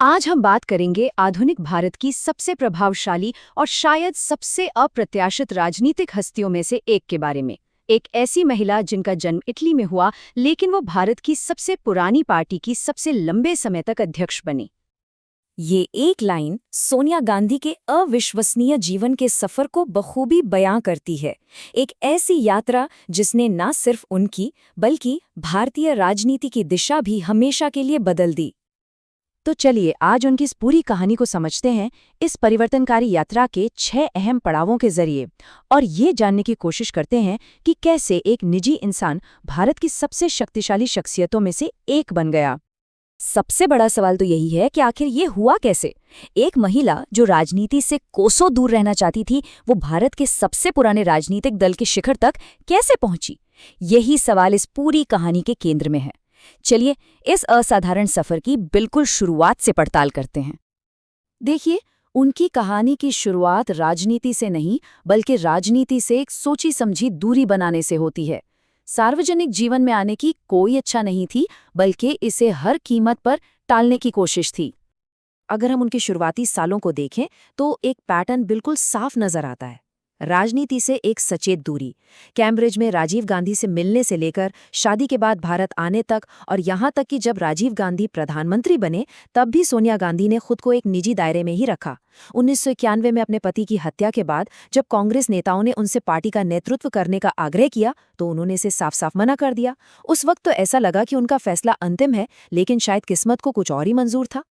आज हम बात करेंगे आधुनिक भारत की सबसे प्रभावशाली और शायद सबसे अप्रत्याशित राजनीतिक हस्तियों में से एक के बारे में। एक ऐसी महिला जिनका जन्म इटली में हुआ, लेकिन वो भारत की सबसे पुरानी पार्टी की सबसे लंबे समय तक अध्यक्ष बनी। ये एक लाइन सोनिया गांधी के अविश्वसनीय जीवन के सफर को बखूबी बयां करती है। एक ऐसी यात्रा जिसने न सिर्फ उनकी बल्कि भारतीय राजनीति की दिशा भी हमेशा के लिए बदल दी। तो चलिए आज उनकी इस पूरी कहानी को समझते हैं, इस परिवर्तनकारी यात्रा के 6 अहम पड़ावों के जरिए, और ये जानने की कोशिश करते हैं कि कैसे एक निजी इंसान भारत की सबसे शक्तिशाली शख्सियतों में से एक बन गया। सबसे बड़ा सवाल तो यही है कि आखिर ये हुआ कैसे। एक महिला जो राजनीति से कोसों दूर रहना चाहती थी, वो भारत के सबसे पुराने राजनीतिक दल के शिखर तक कैसे पहुंची? यही सवाल इस पूरी कहानी के केंद्र में है। चलिए इस असाधारण सफर की बिल्कुल शुरुआत से पड़ताल करते हैं। देखिए, उनकी कहानी की शुरुआत राजनीति से नहीं बल्कि राजनीति से एक सोची समझी दूरी बनाने से होती है। सार्वजनिक जीवन में आने की कोई इच्छा नहीं थी, बल्कि इसे हर कीमत पर टालने की कोशिश थी। अगर हम उनके शुरुआती सालों को देखें तो एक पैटर्न बिल्कुल साफ नजर आता है। राजनीति से एक सचेत दूरी, कैम्ब्रिज में राजीव गांधी से मिलने से लेकर शादी के बाद भारत आने तक, और यहाँ तक कि जब राजीव गांधी प्रधानमंत्री बने तब भी सोनिया गांधी ने खुद को एक निजी दायरे में ही रखा। 1991 में अपने पति की हत्या के बाद जब कांग्रेस नेताओं ने उनसे पार्टी का नेतृत्व करने का आग्रह किया तो उन्होंने इसे साफ साफ मना कर दिया। उस वक्त तो ऐसा लगा कि उनका फैसला अंतिम है, लेकिन शायद किस्मत को कुछ और ही मंजूर था।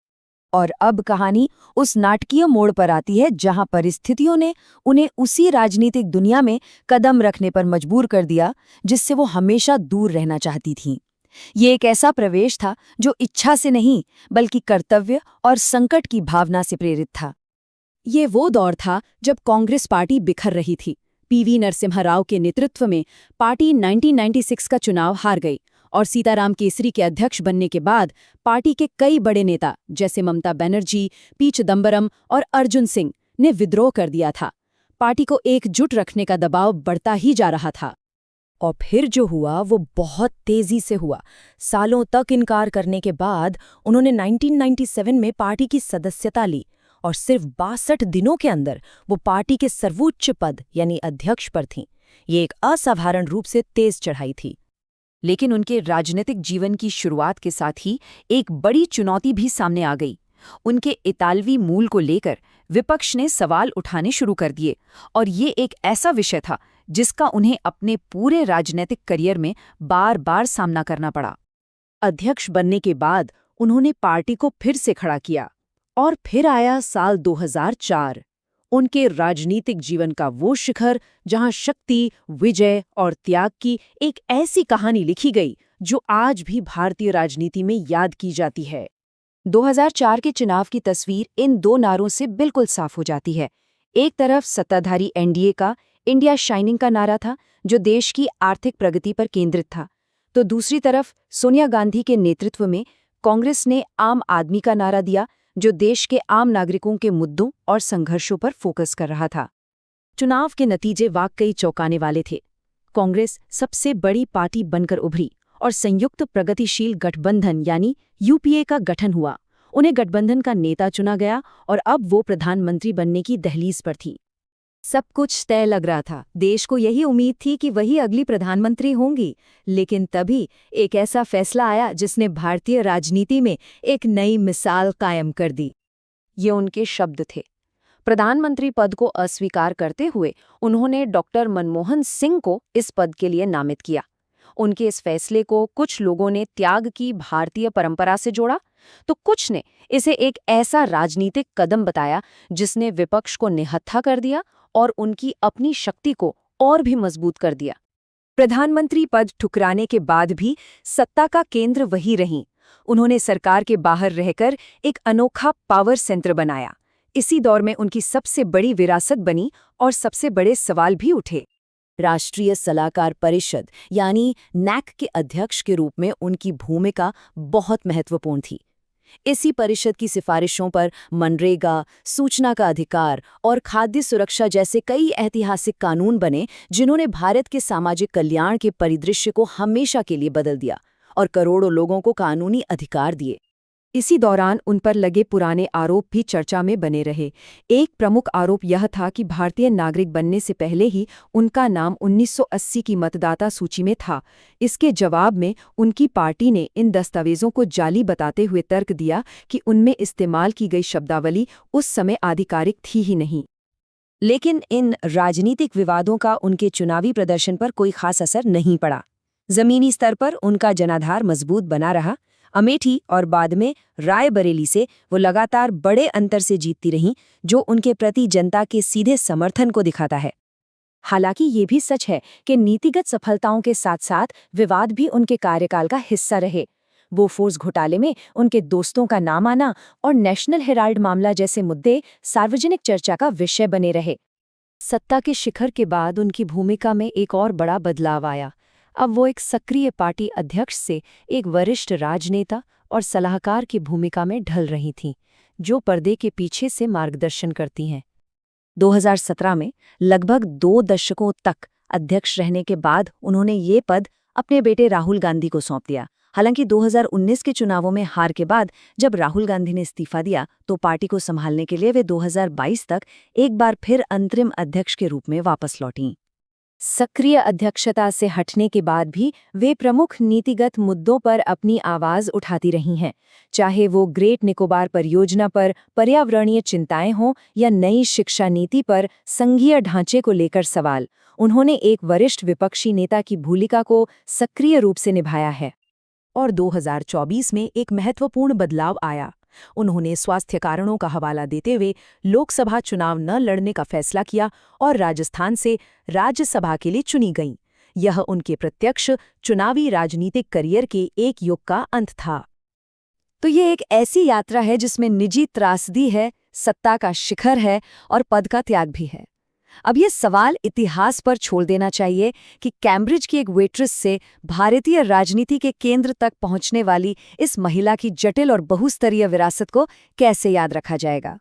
और अब कहानी उस नाटकीय मोड़ पर आती है जहां परिस्थितियों ने उन्हें उसी राजनीतिक दुनिया में कदम रखने पर मजबूर कर दिया जिससे वो हमेशा दूर रहना चाहती थीं। ये एक ऐसा प्रवेश था जो इच्छा से नहीं बल्कि कर्तव्य और संकट की भावना से प्रेरित था। ये वो दौर था जब कांग्रेस पार्टी बिखर रही थी। पीवी नरसिम्हा राव के नेतृत्व में पार्टी 1996 का चुनाव हार गई, और सीताराम केसरी के अध्यक्ष बनने के बाद पार्टी के कई बड़े नेता जैसे ममता बनर्जी, पी चिदम्बरम और अर्जुन सिंह ने विद्रोह कर दिया था। पार्टी को एकजुट रखने का दबाव बढ़ता ही जा रहा था। और फिर जो हुआ वो बहुत तेजी से हुआ। सालों तक इनकार करने के बाद उन्होंने 1997 में पार्टी की सदस्यता ली, और सिर्फ 62 दिनों के अंदर वो पार्टी के सर्वोच्च पद यानी अध्यक्ष पर थीं। ये एक असाधारण रूप से तेज चढ़ाई थी। लेकिन उनके राजनीतिक जीवन की शुरुआत के साथ ही एक बड़ी चुनौती भी सामने आ गई। उनके इतालवी मूल को लेकर विपक्ष ने सवाल उठाने शुरू कर दिए, और ये एक ऐसा विषय था जिसका उन्हें अपने पूरे राजनीतिक करियर में बार बार सामना करना पड़ा। अध्यक्ष बनने के बाद उन्होंने पार्टी को फिर से खड़ा किया, और फिर आया साल 2004, उनके राजनीतिक जीवन का वो शिखर जहां शक्ति, विजय और त्याग की एक ऐसी कहानी लिखी गई जो आज भी भारतीय राजनीति में याद की जाती है। 2004 के चुनाव की तस्वीर इन दो नारों से बिल्कुल साफ हो जाती है। एक तरफ सत्ताधारी एनडीए का इंडिया शाइनिंग का नारा था, जो देश की आर्थिक प्रगति पर केंद्रित था, तो दूसरी तरफ सोनिया गांधी के नेतृत्व में कांग्रेस ने आम आदमी का नारा दिया, जो देश के आम नागरिकों के मुद्दों और संघर्षों पर फोकस कर रहा था। चुनाव के नतीजे वाकई चौंकाने वाले थे। कांग्रेस सबसे बड़ी पार्टी बनकर उभरी और संयुक्त प्रगतिशील गठबंधन यानी यूपीए का गठन हुआ। उन्हें गठबंधन का नेता चुना गया और अब वो प्रधानमंत्री बनने की दहलीज पर थी। सब कुछ तय लग रहा था। देश को यही उम्मीद थी कि वही अगली प्रधानमंत्री होंगी। लेकिन तभी एक ऐसा फैसला आया जिसने भारतीय राजनीति में एक नई मिसाल कायम कर दी। ये उनके शब्द थे। प्रधानमंत्री पद को अस्वीकार करते हुए उन्होंने डॉक्टर मनमोहन सिंह को इस पद के लिए नामित किया। उनके इस फैसले को कुछ लोगों ने त्याग की भारतीय परंपरा से जोड़ा, तो कुछ ने इसे एक ऐसा राजनीतिक कदम बताया जिसने विपक्ष को निहत्था कर दिया और उनकी अपनी शक्ति को और भी मजबूत कर दिया। प्रधानमंत्री पद ठुकराने के बाद भी सत्ता का केंद्र वही रहीं। उन्होंने सरकार के बाहर रहकर एक अनोखा पावर सेंटर बनाया। इसी दौर में उनकी सबसे बड़ी विरासत बनी और सबसे बड़े सवाल भी उठे। राष्ट्रीय सलाहकार परिषद यानी नैक के अध्यक्ष के रूप में उनकी भूमिका बहुत महत्वपूर्ण थी। इसी परिषद की सिफारिशों पर मनरेगा, सूचना का अधिकार और खाद्य सुरक्षा जैसे कई ऐतिहासिक कानून बने, जिन्होंने भारत के सामाजिक कल्याण के परिदृश्य को हमेशा के लिए बदल दिया और करोड़ों लोगों को कानूनी अधिकार दिए। इसी दौरान उन पर लगे पुराने आरोप भी चर्चा में बने रहे। एक प्रमुख आरोप यह था कि भारतीय नागरिक बनने से पहले ही उनका नाम 1980 की मतदाता सूची में था। इसके जवाब में उनकी पार्टी ने इन दस्तावेजों को जाली बताते हुए तर्क दिया कि उनमें इस्तेमाल की गई शब्दावली उस समय आधिकारिक थी ही नहीं। लेकिन इन राजनीतिक विवादों का उनके चुनावी प्रदर्शन पर कोई खास असर नहीं पड़ा। जमीनी स्तर पर उनका जनाधार मजबूत बना रहा। अमेठी और बाद में रायबरेली से वो लगातार बड़े अंतर से जीतती रहीं, जो उनके प्रति जनता के सीधे समर्थन को दिखाता है। हालांकि ये भी सच है कि नीतिगत सफलताओं के साथ साथ विवाद भी उनके कार्यकाल का हिस्सा रहे। बोफोर्स घोटाले में उनके दोस्तों का नाम आना और नेशनल हेराल्ड मामला जैसे मुद्दे सार्वजनिक चर्चा का विषय बने रहे। सत्ता के शिखर के बाद उनकी भूमिका में एक और बड़ा बदलाव आया। अब वो एक सक्रिय पार्टी अध्यक्ष से एक वरिष्ठ राजनेता और सलाहकार की भूमिका में ढल रही थीं, जो पर्दे के पीछे से मार्गदर्शन करती हैं। 2017 में लगभग 2 दशकों तक अध्यक्ष रहने के बाद उन्होंने ये पद अपने बेटे राहुल गांधी को सौंप दिया। हालांकि 2019 के चुनावों में हार के बाद जब राहुल गांधी ने इस्तीफा दिया तो पार्टी को संभालने के लिए वे 2022 तक एक बार फिर अंतरिम अध्यक्ष के रूप में वापस लौटीं। सक्रिय अध्यक्षता से हटने के बाद भी वे प्रमुख नीतिगत मुद्दों पर अपनी आवाज उठाती रही हैं, चाहे वो ग्रेट निकोबार परियोजना पर पर्यावरणीय चिंताएं हों या नई शिक्षा नीति पर संघीय ढांचे को लेकर सवाल। उन्होंने एक वरिष्ठ विपक्षी नेता की भूमिका को सक्रिय रूप से निभाया है। और 2024 में एक महत्वपूर्ण बदलाव आया। उन्होंने स्वास्थ्य कारणों का हवाला देते हुए लोकसभा चुनाव न लड़ने का फैसला किया और राजस्थान से राज्यसभा के लिए चुनी गईं। यह उनके प्रत्यक्ष चुनावी राजनीतिक करियर के एक युग का अंत था। तो ये एक ऐसी यात्रा है जिसमें निजी त्रासदी है, सत्ता का शिखर है और पद का त्याग भी है। अब ये सवाल इतिहास पर छोड़ देना चाहिए कि कैम्ब्रिज की एक वेट्रेस से भारतीय राजनीति के केंद्र तक पहुंचने वाली इस महिला की जटिल और बहुस्तरीय विरासत को कैसे याद रखा जाएगा।